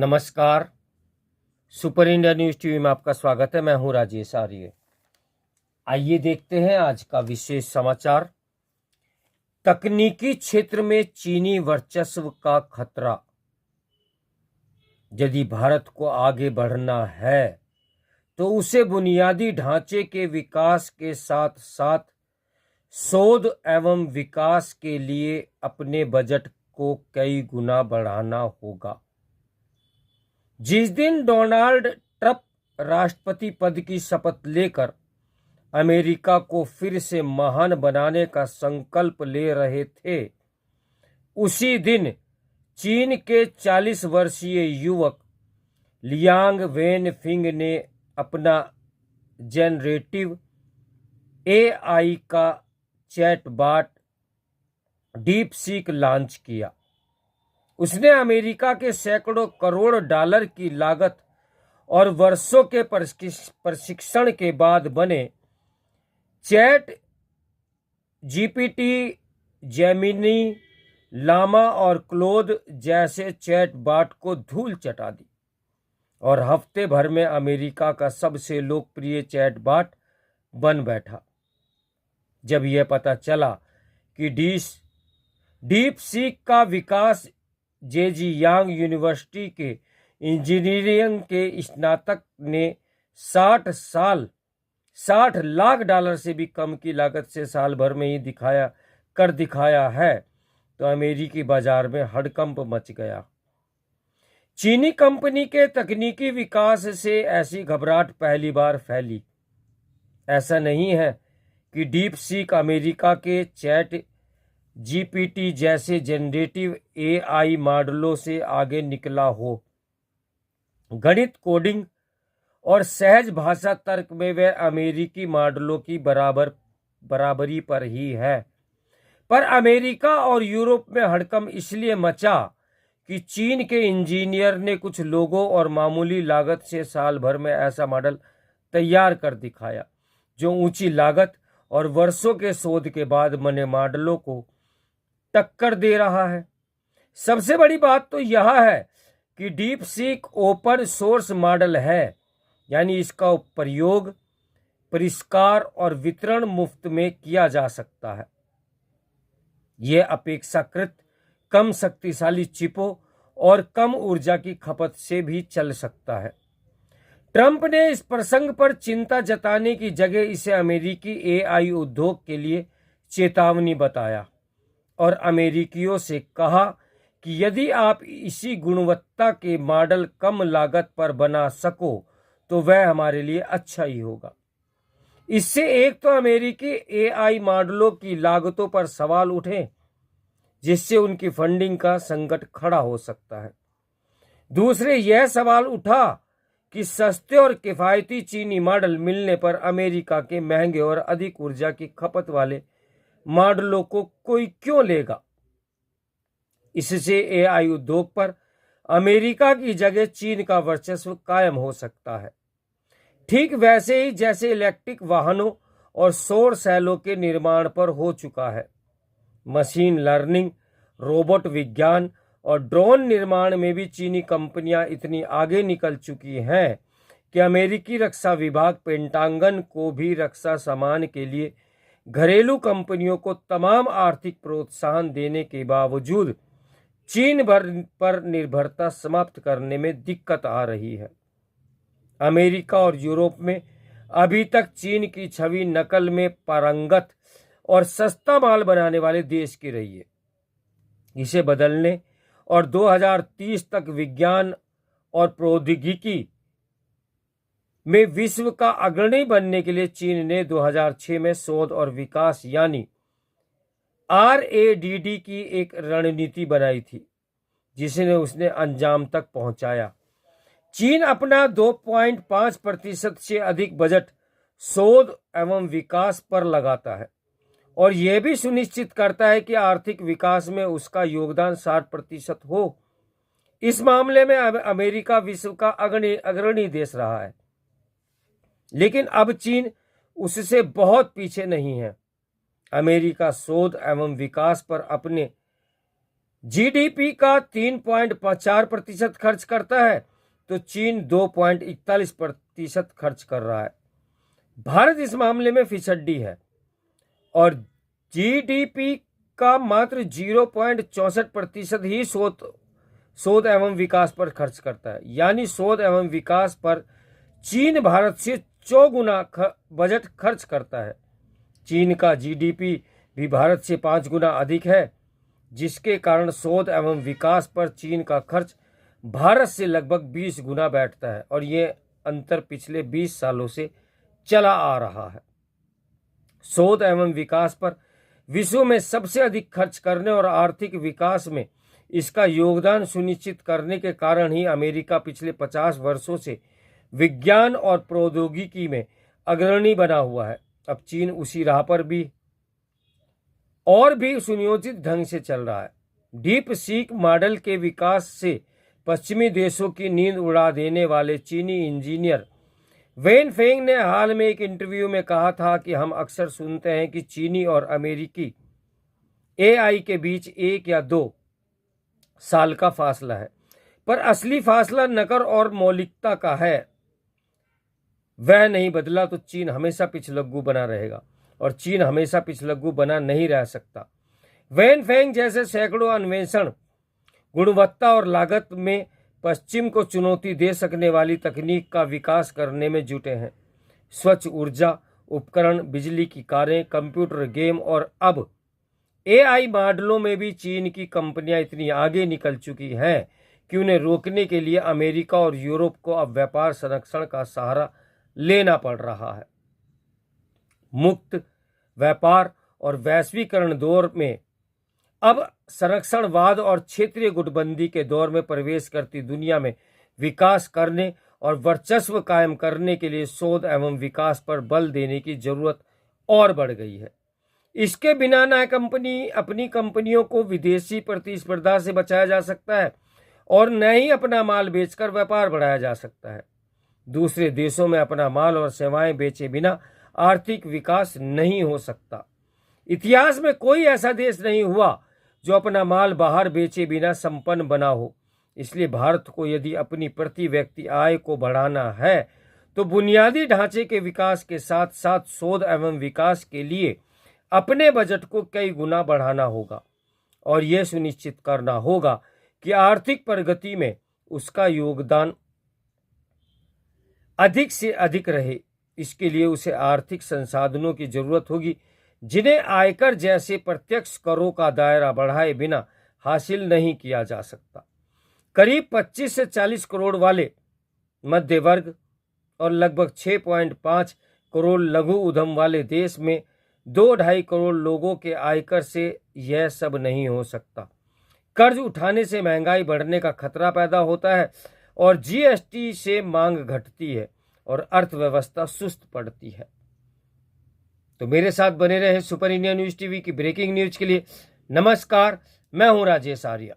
नमस्कार। Super India news TV में आपका स्वागत है। मैं हूं राजेश आर्य। आइए देखते हैं आज का विशेष समाचार। तकनीकी क्षेत्र में चीनी वर्चस्व का खतरा। यदि भारत को आगे बढ़ना है तो उसे बुनियादी ढांचे के विकास के साथ साथ शोध एवं विकास के लिए अपने बजट को कई गुना बढ़ाना होगा। जिस दिन डोनाल्ड ट्रंप राष्ट्रपति पद की शपथ लेकर अमेरिका को फिर से महान बनाने का संकल्प ले रहे थे, उसी दिन चीन के 40 वर्षीय युवक लियांग वेनफिंग ने अपना जनरेटिव एआई का चैटबॉट डीप सीक लॉन्च किया। उसने अमेरिका के सैकड़ों करोड़ डॉलर की लागत और वर्षों के प्रशिक्षण के बाद बने चैट जीपीटी, जेमिनी, लामा और क्लोद जैसे चैटबॉट को धूल चटा दी और हफ्ते भर में अमेरिका का सबसे लोकप्रिय चैटबॉट बन बैठा। जब यह पता चला कि डीप सीक का विकास जेजियांग यूनिवर्सिटी के इंजीनियरिंग के स्नातक ने 60 लाख डॉलर से भी कम की लागत से साल भर में ही दिखाया है, तो अमेरिकी बाजार में हड़कंप मच गया। चीनी कंपनी के तकनीकी विकास से ऐसी घबराहट पहली बार फैली। ऐसा नहीं है कि डीप सीक अमेरिका के चैट जीपीटी जैसे जनरेटिव एआई मॉडलों से आगे निकला हो। गणित, कोडिंग और सहज भाषा तर्क में वह अमेरिकी मॉडलों की बराबरी पर ही है। पर अमेरिका और यूरोप में हड़कंप इसलिए मचा कि चीन के इंजीनियर ने कुछ लोगों और मामूली लागत से साल भर में ऐसा मॉडल तैयार कर दिखाया जो ऊंची लागत और वर्षों के शोध के बाद बने मॉडलों को टक्कर दे रहा है। सबसे बड़ी बात तो यह है कि deep seek open source model है, यानी इसका प्रयोग, परिष्कार और वितरण मुफ्त में किया जा सकता है। यह अपेक्षाकृत कम शक्तिशाली चिपों और कम ऊर्जा की खपत से भी चल सकता है। ट्रंप ने इस प्रसंग पर चिंता जताने की जगह इसे अमेरिकी एआई उद्योग के लिए चेतावनी बताया और अमेरिकियों से कहा कि यदि आप इसी गुणवत्ता के मॉडल कम लागत पर बना सको तो वह हमारे लिए अच्छा ही होगा। इससे एक तो अमेरिकी एआई मॉडलों की लागतों पर सवाल उठे, जिससे उनकी फंडिंग का संकट खड़ा हो सकता है। दूसरे यह सवाल उठा कि सस्ते और किफायती चीनी मॉडल मिलने पर अमेरिका के महंगे और अधिक ऊर्जा की खपत वाले मॉडलों को कोई क्यों लेगा। इससे एआई उद्योग पर अमेरिका की जगह चीन का वर्चस्व कायम हो सकता है, ठीक वैसे ही जैसे इलेक्ट्रिक वाहनों और सौर सेलों के निर्माण पर हो चुका है। मशीन लर्निंग, रोबोट विज्ञान और ड्रोन निर्माण में भी चीनी कंपनियां इतनी आगे निकल चुकी हैं कि अमेरिकी रक्षा विभाग पेंटागन को भी रक्षा सामान के लिए घरेलू कंपनियों को तमाम आर्थिक प्रोत्साहन देने के बावजूद चीन पर निर्भरता समाप्त करने में दिक्कत आ रही है। अमेरिका और यूरोप में अभी तक चीन की छवि नकल में पारंगत और सस्ता माल बनाने वाले देश की रही है। इसे बदलने और 2030 तक विज्ञान और प्रौद्योगिकी में विश्व का अग्रणी बनने के लिए चीन ने 2006 में शोध और विकास यानी RADD की एक रणनीति बनाई थी, जिसने उसने अंजाम तक पहुंचाया। चीन अपना 2.5% से अधिक बजट शोध एवं विकास पर लगाता है और यह भी सुनिश्चित करता है कि आर्थिक विकास में उसका योगदान 60% हो। इस मामले में अमेरिका विश्व का अग्रणी देश रहा है, लेकिन अब चीन उससे बहुत पीछे नहीं है। अमेरिका शोध एवं विकास पर अपने जीडीपी का 3.4% खर्च करता है तो चीन 2.41% खर्च कर रहा है। भारत इस मामले में फिसड्डी है और जीडीपी का मात्र 0.64% ही शोध एवं विकास पर खर्च करता है। यानी शोध एवं विकास पर चीन भारत से 4 गुना बजट खर्च करता है। चीन का जीडीपी भी भारत से 5 गुना अधिक है, जिसके कारण शोध एवं विकास पर चीन का खर्च भारत से लगभग 20 गुना बैठता है और ये अंतर पिछले 20 सालों से चला आ रहा है। शोध एवं विकास पर विश्व में सबसे अधिक खर्च करने और आर्थिक विकास में इसका योगदान सुनिश्चित करने के कारण ही अमेरिका पिछले 50 वर्षों से विज्ञान और प्रौद्योगिकी में अग्रणी बना हुआ है। अब चीन उसी राह पर भी और भी सुनियोजित ढंग से चल रहा है। डीप सीक मॉडल के विकास से पश्चिमी देशों की नींद उड़ा देने वाले चीनी इंजीनियर वेन फेंग ने हाल में एक इंटरव्यू में कहा था कि हम अक्सर सुनते हैं कि चीनी और अमेरिकी एआई के बीच 1 या 2 साल का फासला है, पर असली फासला नकर और मौलिकता का है। वह नहीं बदला तो चीन हमेशा पिछलग्गू बना रहेगा और चीन हमेशा पिछलग्गू बना नहीं रह सकता। वेन फेंग जैसे सैकड़ों अन्वेषण गुणवत्ता और लागत में पश्चिम को चुनौती दे सकने वाली तकनीक का विकास करने में जुटे हैं। स्वच्छ ऊर्जा उपकरण, बिजली की कारें, कंप्यूटर गेम और अब एआई मॉडलों में भी चीन की कंपनियां इतनी आगे निकल चुकी हैं कि उन्हें रोकने के लिए अमेरिका और यूरोप को अब व्यापार संरक्षण का सहारा लेना पड़ रहा है। मुक्त व्यापार और वैश्वीकरण दौर में अब संरक्षणवाद और क्षेत्रीय गुटबंदी के दौर में प्रवेश करती दुनिया में विकास करने और वर्चस्व कायम करने के लिए शोध एवं विकास पर बल देने की जरूरत और बढ़ गई है। इसके बिना न कंपनी अपनी कंपनियों को विदेशी प्रतिस्पर्धा से बचाया जा सकता है और न ही अपना माल बेचकर व्यापार बढ़ाया जा सकता है। दूसरे देशों में अपना माल और सेवाएं बेचे बिना आर्थिक विकास नहीं हो सकता। इतिहास में कोई ऐसा देश नहीं हुआ जो अपना माल बाहर बेचे बिना संपन्न बना हो। इसलिए भारत को यदि अपनी प्रति व्यक्ति आय को बढ़ाना है तो बुनियादी ढांचे के विकास के साथ साथ शोध एवं विकास के लिए अपने बजट को कई गुना बढ़ाना होगा और यह सुनिश्चित करना होगा कि आर्थिक प्रगति में उसका योगदान अधिक से अधिक रहे। इसके लिए उसे आर्थिक संसाधनों की जरूरत होगी जिन्हें आयकर जैसे प्रत्यक्ष करों का दायरा बढ़ाए बिना हासिल नहीं किया जा सकता। करीब 25 से 40 करोड़ वाले मध्य वर्ग और लगभग 6.5 करोड़ लघु उद्यम वाले देश में 2-2.5 करोड़ लोगों के आयकर से यह सब नहीं हो सकता। कर्ज उठाने से महंगाई बढ़ने का खतरा पैदा होता है और जीएसटी से मांग घटती है और अर्थव्यवस्था सुस्त पड़ती है। तो मेरे साथ बने रहे सुपर इंडिया न्यूज टीवी की ब्रेकिंग न्यूज के लिए। नमस्कार, मैं हूं राजेश आर्या।